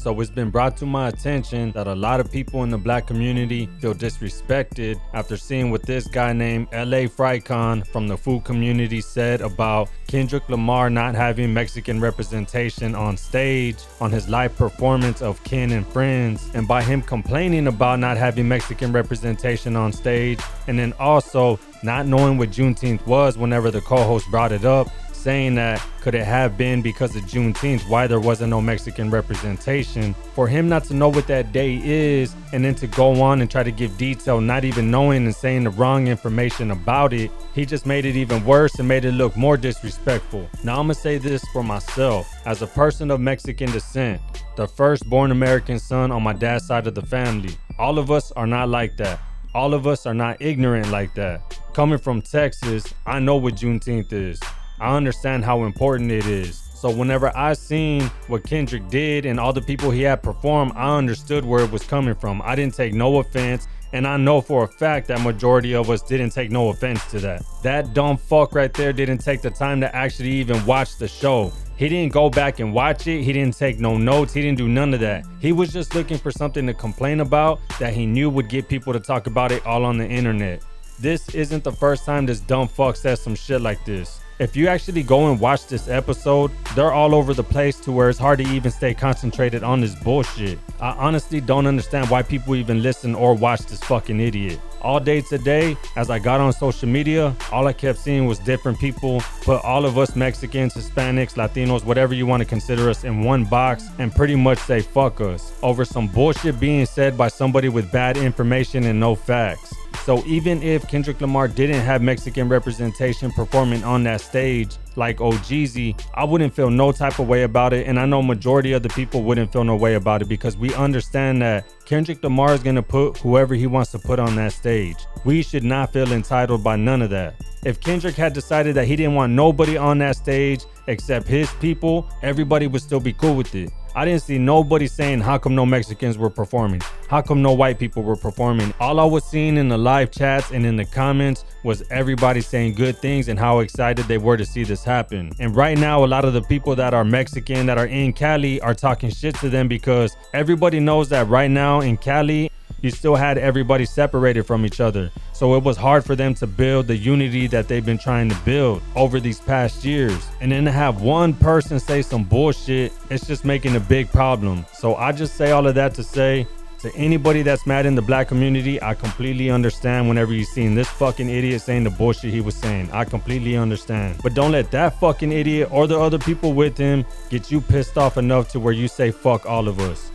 So it's been brought to my attention that a lot of people in the black community feel disrespected after seeing what this guy named LA Frykon from the food community said about Kendrick Lamar not having Mexican representation on stage on his live performance of Kin and Friends, and by him complaining about not having Mexican representation on stage, and then also not knowing what Juneteenth was whenever the co-host brought it up, saying that could it have been because of Juneteenth why there wasn't no Mexican representation. For him not to know what that day is and then to go on and try to give detail not even knowing and saying the wrong information about it, he just made it even worse and made it look more disrespectful. Now I'm gonna say this for myself. As a person of Mexican descent, the firstborn American son on my dad's side of the family, all of us are not like that. All of us are not ignorant like that. Coming from Texas, I know what Juneteenth is. I understand how important it is. So whenever I seen what Kendrick did and all the people he had perform, I understood where it was coming from. I didn't take no offense, and I know for a fact that majority of us didn't take no offense to that. That dumb fuck right there didn't take the time to actually even watch the show. He didn't go back and watch it. He didn't take no notes. He didn't do none of that. He was just looking for something to complain about that he knew would get people to talk about it all on the internet. This isn't the first time this dumb fuck says some shit like this. If you actually go and watch this episode, they're all over the place to where it's hard to even stay concentrated on this bullshit. I honestly don't understand why people even listen or watch this fucking idiot. All day today, as I got on social media, all I kept seeing was different people put all of us Mexicans, Hispanics, Latinos, whatever you want to consider us, in one box and pretty much say fuck us over some bullshit being said by somebody with bad information and no facts. So even if Kendrick Lamar didn't have Mexican representation performing on that stage like OGZ, I wouldn't feel no type of way about it, and I know majority of the people wouldn't feel no way about it because we understand that Kendrick Lamar is gonna put whoever he wants to put on that stage. We should not feel entitled by none of that. If Kendrick had decided that he didn't want nobody on that stage except his people, everybody would still be cool with it. I didn't see nobody saying how come no Mexicans were performing, how come no white people were performing. All I was seeing in the live chats and in the comments was everybody saying good things and how excited they were to see this happen. And right now, a lot of the people that are Mexican that are in Cali are talking shit to them because everybody knows that right now in Cali, you still had everybody separated from each other. So it was hard for them to build the unity that they've been trying to build over these past years. And then to have one person say some bullshit, it's just making a big problem. So I just say all of that to say, to anybody that's mad in the black community, I completely understand whenever you seen this fucking idiot saying the bullshit he was saying. I completely understand. But don't let that fucking idiot or the other people with him get you pissed off enough to where you say fuck all of us.